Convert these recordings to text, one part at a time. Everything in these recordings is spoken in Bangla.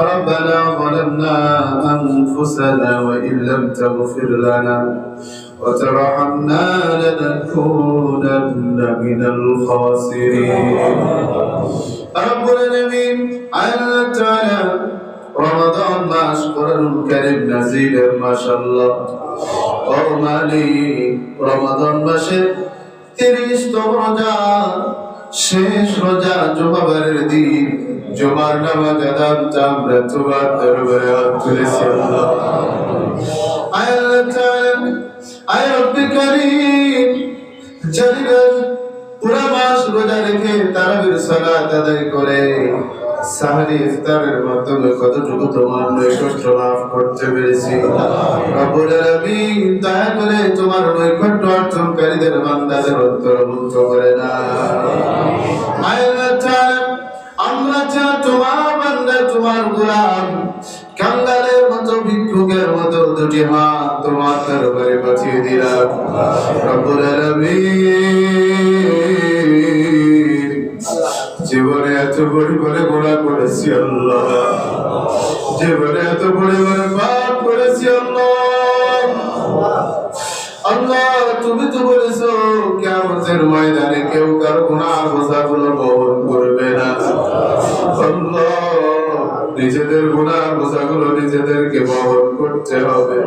ربنا ظلمنا أنفسنا وإن لم تغفر لنا وترحمنا لنكونن من الخاسرين رب العالمين আল্লাহ তাআলা রমাদান মাস কোরআনুল কারীম নাযিলের মাশাআল্লাহ ও মালিক রমাদান মাসে 30তম রোজা শেষ রোজা জুমাবারের দিন জুমার নামাজ আদায় আমরা তোমার দরবারে হাত তুলেছি আল্লাহ আল্লাহ তাআলা আয় রব্বি কারীম যারা পুরা মাস রোজা রেখে তারাবির সালাত আদায় করে সাহরি ইফতারের মাধ্যমে কতটুকু তোমার নৈকট্য লাভ করতে পেরেছি রব্বুল আলামিন দয়া করে তোমার নৈকট্য অর্জনকারীদের বান্দাদের অন্তর্ভুক্ত করে না আল্লাহ তাআলা আমরা যা তোমার বান্দা তোমার গোলাম কাঙ্গালের মতো ভিক্ষুকের মতো দুটি হাত তোমার দরবারে পাঠিয়ে দিলাম রব্বুল আলামিন জীবনে এত পরিমাণে গুনাহ করেছি আল্লাহ জীবনে এত পরিমাণে পাপ করেছি আল্লাহ তুমি তো বলেছো কিয়ামতের ময়দানে কেউ কার গুনাহ বোঝাগুলো বহন করবে না আল্লাহ নিজেদের গুনাহ বোঝাগুলো নিজেদেরকে বহন করতে হবে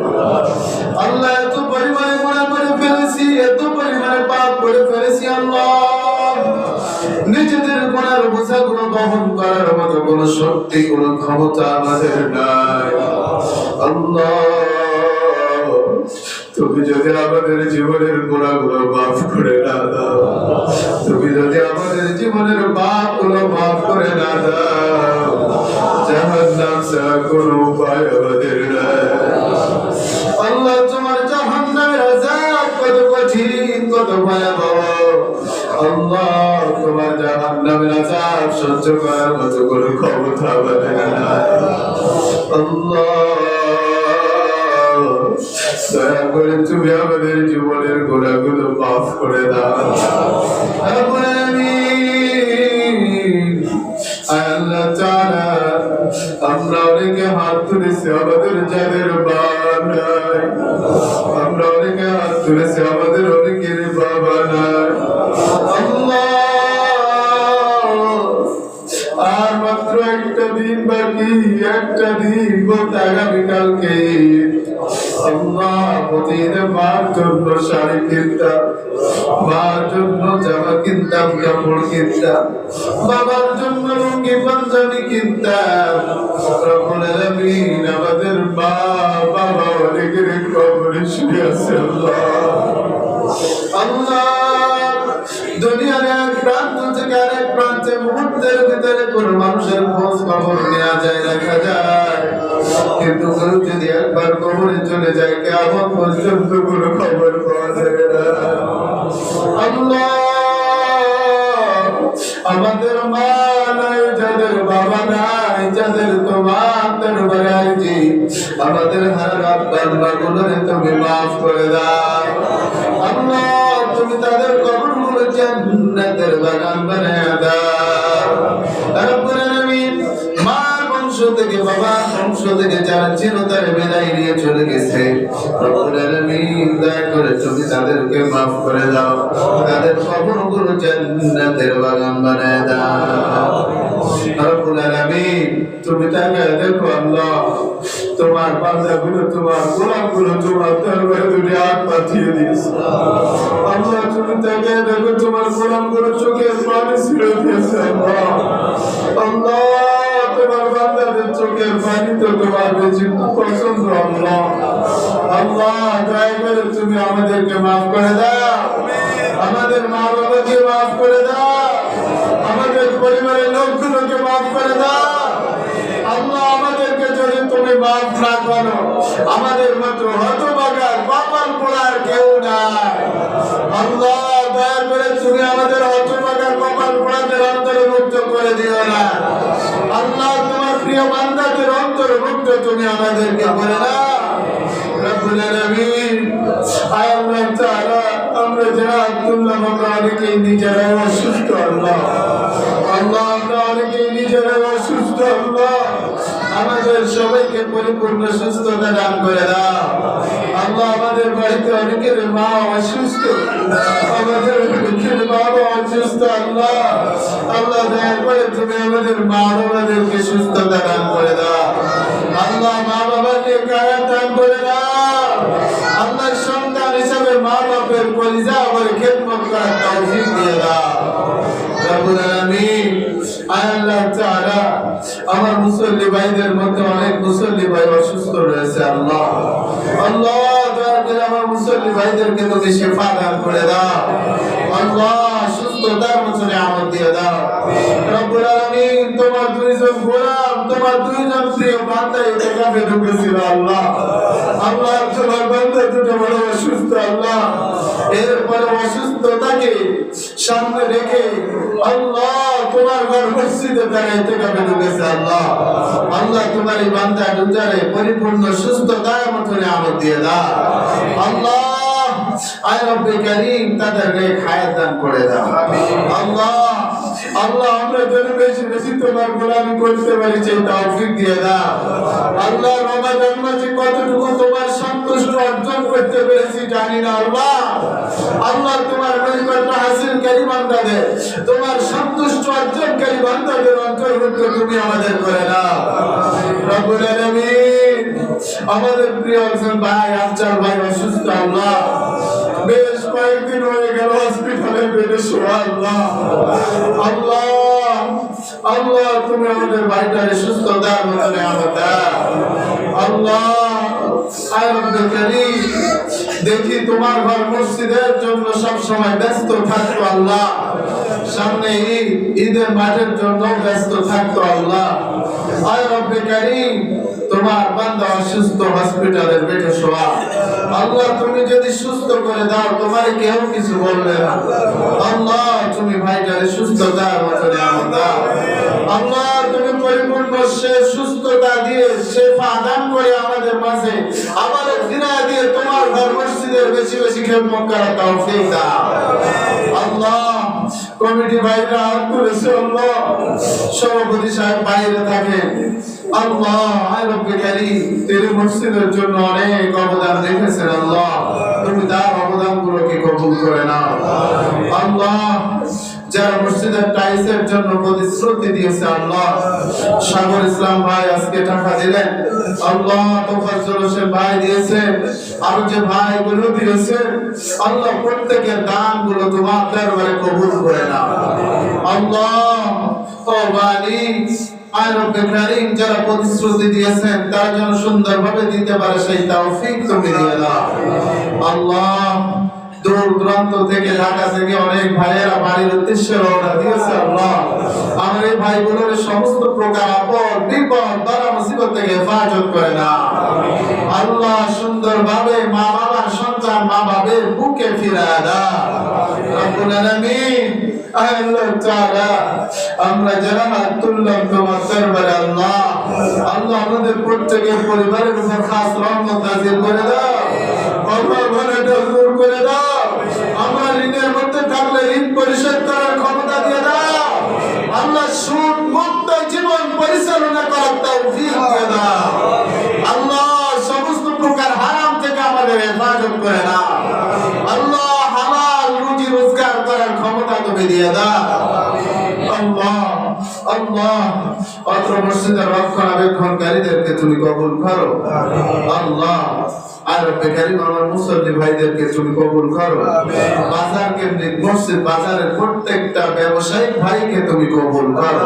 আল্লাহ এত পরিমাণে গুনাহ করে ফেলেছি এত পরিমাণে পাপ করে ফেলেছি আল্লাহ নিজেদের গুনার বোঝাগুলো বহন করার মতো কোনো শক্তি কোনো ক্ষমতা আমাদের নাই আল্লাহ তুমি যদি আমাদের জীবনের গুনাহগুলো মাফ করে না দাও তুমি যদি আমাদের জীবনের পাপগুলো মাফ করে না দাও জাহান্নাম ছাড়া কোনো উপায় আমাদের নাই আল্লাহ তোমার জাহান্নামের আযাব কত কঠিন কত ভয়াবহ আল্লাহ তোমার জাহান্নামের আযাব সহ্য করার মতো কোনো ক্ষমতা আমাদের নাই আল্লাহ দয়া করে তুমি আমাদের জীবনের গুনাহগুলো মাফ করে দাও আল্লাহ তাআলা আমরা অনেকে হাত তুলেছি আমাদের যাদের বাবা নাই আমরা অনেকে হাত তুলেছি আমাদের অনেকের বাবা নাই আল্লাহ আর মাত্র একটা দিন বাকি একটা দিন বলতে আগামীকালকে আল্লাহ প্রতিদিন মার জন্য শাড়ি কিনতাম মার জন্য জামা কিনতাম কাপড় কিনতাম বাবার জন্য লুঙ্গি পাঞ্জাবি কিনতাম রব্বুল আলামিন আমাদের মা বাবা অনেকের কবরে শুয়ে আছে আল্লাহ দুনিয়ার এক প্রান্ত থেকে আরেক প্রান্তে মুহূর্তের ভিতরে কোনো মানুষের খোঁজ খবর নেওয়া যায় রাখা যায় কিন্তু কেউ যদি একবার কবরে চলে যায় কিয়ামত পর্যন্ত কোনো খবর পাওয়া যাবে না আল্লাহ আমাদের মা নাই যাদের বাবা নাই যাদের তোমার দরবারে আছি আমাদের হারাম বান্দাগুলোরে তুমি মাফ করে দাও আল্লাহ তুমি তাদের কবরগুলো জান্নাতের বাগান বানায় দাও রব্বুল আলামিন মার বংশ থেকে বাবার বংশ থেকে যারা চিরতরে বিদায় নিয়ে চলে গেছে রব্বুল আলামিন দয়া করে তুমি তাদেরকে মাফ করে দাও তাদের কবরগুলো জান্নাতের বাগান বানায় দাও রব্বুল আলামিন তুমি তাকায় দেখো আল্লাহ তোমার বান্দাগুলো তোমার গোলামগুলো তোমার দরবারে দুটি হাত পাঠিয়ে দিয়েছে আল্লাহ তুমি তাকায় দেখো তোমার গোলামগুলো চোখের পানি ছিঁড়ে দিয়েছে আল্লাহ তোমার বান্দাদের চোখের পানি তো তোমার বেশি পছন্দ আল্লাহ আল্লাহ দয়া করে তুমি আমাদেরকে মাফ করে দাও আমাদের মা বাবাকে মাফ করে দাও আমাদের পরিবারের লোকগুলোকে মাফ করে দাও আল্লাহ আমাদেরকে যদি তুমি মাফ না করো আমাদের মতো হতভাগা কপাল পোড়ার কেউ নাই আল্লাহ দয়া করে তুমি আমাদের হতভাগা কপাল পোড়াদের অন্তর্ভুক্ত করে দিও না আল্লাহ তোমার প্রিয় বান্দাদের অন্তর্ভুক্ত তুমি আমাদেরকে করে দাও রব্বুল আলামিন আল্লাহ তাআলা আমরা যারা আব্দুল্লাহ আমরা অনেকেই নিজেরাই অসুস্থ আল্লাহ আমরা অনেকেই নিজেরাই অসুস্থ আল্লাহ আমাদের সবাইকে পরিপূর্ণ সুস্থতা দান করে দাও। আল্লাহ আমাদের বাড়িতে অনেকের মা অসুস্থ, আমাদের অনেকের বাবা অসুস্থ। আল্লাহ আল্লাহ দয়া করে তুমি আমাদের মা বাবাদেরকে সুস্থতা দান করে দাও। আল্লাহ মা বাবাকে কায়া দান করে দাও। আল্লাহ সন্তান হিসাবে মা বাপের কলিজা করে খেদমত করার তৌফিক দিয়ে দাও রব্বুল আলামিন। আল্লাহ তাআলা আমার মুসল্লি ভাইদের মধ্যে অনেক মুসল্লি ভাই অসুস্থ রয়েছে। আল্লাহ আল্লাহ দয়া করে আমার মুসল্লি ভাইদেরকে তুমি শিফা দান করে দাও। আল্লাহ সুস্থতার মধ্যে আমল দিয়ে দাও রব্বুল আলামিন। তোমার দুইজন গোলাম, তোমার দুইজন প্রিয় বান্দা ইতিকাফে ঢুকেছিল। আল্লাহ আল্লাহ তোমার বান্দা দুটো বড় অসুস্থ। আল্লাহ এরপরে অসুস্থতাকে সামনে রেখে আল্লাহ তোমার ঘর মসজিদে তারা ইতিকাফে ঢুকেছে। আল্লাহ আল্লাহ তোমার এই বান্দা দুটারে পরিপূর্ণ সুস্থতার মধ্যে আমল দিয়ে দাও। আল্লাহ আয় রব্বে কারীম তাদেরকে হায়াত দান করে দাও। আল্লাহ আল্লাহ আমরা যেন বেশি বেশি তোমার গোলামি করতে পারি সেই তৌফিক দিয়ে দাও। আল্লাহ রমাদান মাসে কতটুকু তোমার সন্তুষ্ট অর্জন করতে পেরেছি জানি না। আল্লাহ আল্লাহ তোমার নৈকট্য হাসিলকারী বান্দাদের, তোমার সন্তুষ্ট অর্জনকারী বান্দাদের অন্তর্ভুক্ত তুমি আমাদের করে দাও রব্বুল আলামিন। আমাদের প্রিয় একজন ভাই আফজাল ভাই অসুস্থ। আল্লাহ বেশ কয়েকদিন হয়ে গেল হসপিটালে বেডে শোয়া। আল্লাহ আল্লাহ আল্লাহ তুমি আমাদের ভাইটারে সুস্থতার মধ্যে আমাদের আল্লাহ আয় রব্বে কারীম। দেখি তোমার ঘর মসজিদের জন্য সব সময় ব্যস্ত থাকতো। আল্লাহ সামনে ঈদের মাঠের জন্য ব্যস্ত থাকতো। আল্লাহ আয় রব্বে কারীম তোমার বান্দা অসুস্থ, হসপিটালের বেডে শোয়া। আল্লাহ তুমি যদি সুস্থ করে দাও তোমার কেউ কিছু বলবে না। আল্লাহ তুমি ভাইটারে সুস্থতার মধ্যে দাও। আল্লাহ তুমি পরিপূর্ণ সে সুস্থতা দিয়ে শেফা দান করে আমাদের মাঝে আমাদের ফিরিয়ে দিয়ে তোমার ঘর মসজিদের বেশি বেশি খেদমত করার তৌফিক দাও। আল্লাহ কমিটি ভাইরা হাত তুলেছে। আল্লাহ সভাপতি সাহেব বাইরে থাকেন। আল্লাহ আয় রব্বে কারীম তিনি মসজিদের জন্য অনেক অবদান রেখেছেন। আল্লাহ তুমি তার অবদানগুলোকে কবুল করে নাও। আল্লাহ যারা মসজিদের টাইলসের জন্য প্রতিশ্রুতি দিয়েছে। আল্লাহ সাগর ইসলাম ভাই আজকে টাকা দিলেন। আল্লাহ তোফাজ্জল হোসেন ভাই দিয়েছেন, আরো যে ভাইগুলো দিয়েছেন আল্লাহ প্রত্যেকের দানগুলো তোমার দরবারে কবুল করে নাও। আল্লাহ ও মালিক আয় রব্বে কারীম যারা প্রতিশ্রুতি দিয়েছেন তারা যেন সুন্দরভাবে দিতে পারে সেই তৌফিক তুমি দিয়ে দাও। আল্লাহ দূর দূরান্ত থেকে ঢাকা থেকে অনেক ভাইয়েরা বাড়ির উদ্দেশ্যে রওনা দিয়েছে। আল্লাহ আমার এই ভাইগুলোর সমস্ত প্রকার আপদ বিপদ বালা মুসিবত থেকে হেফাজত করে না। আল্লাহ সুন্দরভাবে মা বাবার সন্তান মা বাবার বুকে ফিরিয়ে দাও রব্বুল আলামিন। আল্লাহ তাআলা আমরা যারা হাত তুললাম তোমার দরবারে আল্লাহ আল্লাহ আমাদের প্রত্যেকের পরিবারের উপর খাস রহমত নাযিল করে দাও। আল্লাহ ভালোটা দূর করে দাও। আমরা ঋণের মধ্যে থাকলে ঋণ পরিশোধ করার ক্ষমতা দিয়ে দাও। আল্লাহ সুদ মুক্ত জীবন পরিচালনা করার তৌফিক দিয়ে দাও। আল্লাহ সমস্ত প্রকার হারাম থেকে আমাদের হেফাজত করে দাও। আল্লাহ হালাল রুজি রোজগার করার ক্ষমতা তুমি দিয়ে দাও। আল্লাহ আল্লাহ অত্র মসজিদের রক্ষণাবেক্ষণকারীদেরকে তুমি কবুল করো। আল্লাহ আর রব্বে কারীম আমার মুসল্লি ভাইদেরকে তুমি কবুল করো। বাজার কেন্দ্রিক মসজিদ বাজারের প্রত্যেকটা ব্যবসায়িক ভাইকে তুমি কবুল করো।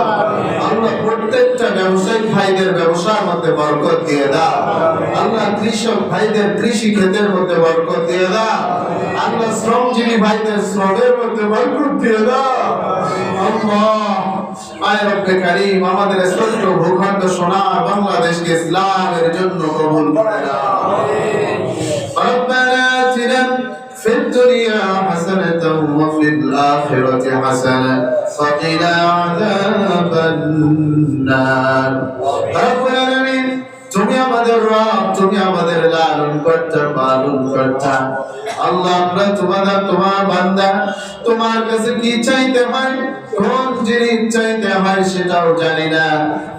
আল্লাহ প্রত্যেকটা ব্যবসায়িক ভাইদের ব্যবসার মধ্যে বরকত দিয়ে দাও। আল্লাহ কৃষক ভাইদের কৃষি ক্ষেতের মধ্যে বরকত দিয়ে দাও। আল্লাহ শ্রমজীবী ভাইদের শ্রমের মধ্যে বরকত দিয়ে দাও। আল্লাহ আয় রব্বে কারীম আমাদের ছোট্ট ভূখণ্ড সোনার বাংলাদেশকে ইসলামের জন্য কবুল করে নাও। ربنا آتنا في الدنيا حسنة وفي الآخرة حسنة وقنا عذاب النار رب العالمين তুমি আমাদের রব, তুমি আমাদের লালন কর্তা, পালন কর্তা। আল্লাহ, আমরা তোমার বান্দা, তোমার কাছে কি চাইতে হয়, কোন জিনিস চাইতে হয় সেটাও জানি না।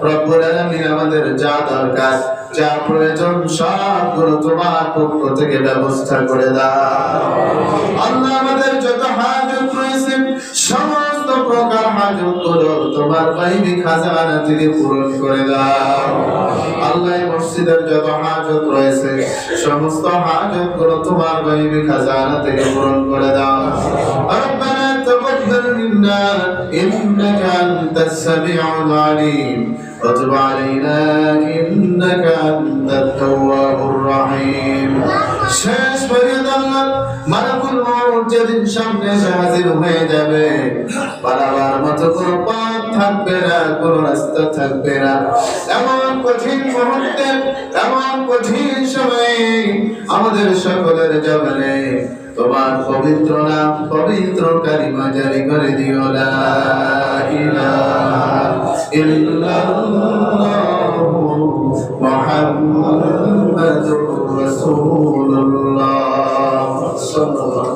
রব্বুল আলামিন, আমাদের যা দরকার, যা প্রয়োজন সবগুলো তোমার পক্ষ থেকে ব্যবস্থা করে দাও। আল্লাহ, আমাদের যত হাজত রয়েছে সমস্ত প্রকার হাজত গুলো তোমার গায়বী খাজানা থেকে পূরণ করে দাও। আল্লাহ, মসজিদের যত হাজত রয়েছে সমস্ত হাজত গুলো তোমার গায়বী খাজানা থেকে পূরণ করে দাও। রব্বানা তাকাব্বাল মিন্না ইন্নাকা আনতাস সামিউল আলিম ওয়া তুব আলাইনা ইন্নাকা আনতাত তাওয়াবুর রহিম। শেষ পর্যন্ত আল্লাহ, মালাকুল মউত যেদিন সামনে এসে হাজির হয়ে যাবে, পালাবার মতো কোনো পথ থাকবে না, কোনো রাস্তা থাকবে না। এমন কঠিন মুহূর্তে, এমন কঠিন সময়ে আমাদের সকলের জবানে তোমার পবিত্র নাম, পবিত্র কালিমা জারি করে দিও, লা ইলাহা ইল্লাল্লাহু মুহাম্মাদুর রাসূলুল্লাহ সাল্লাল্লাহু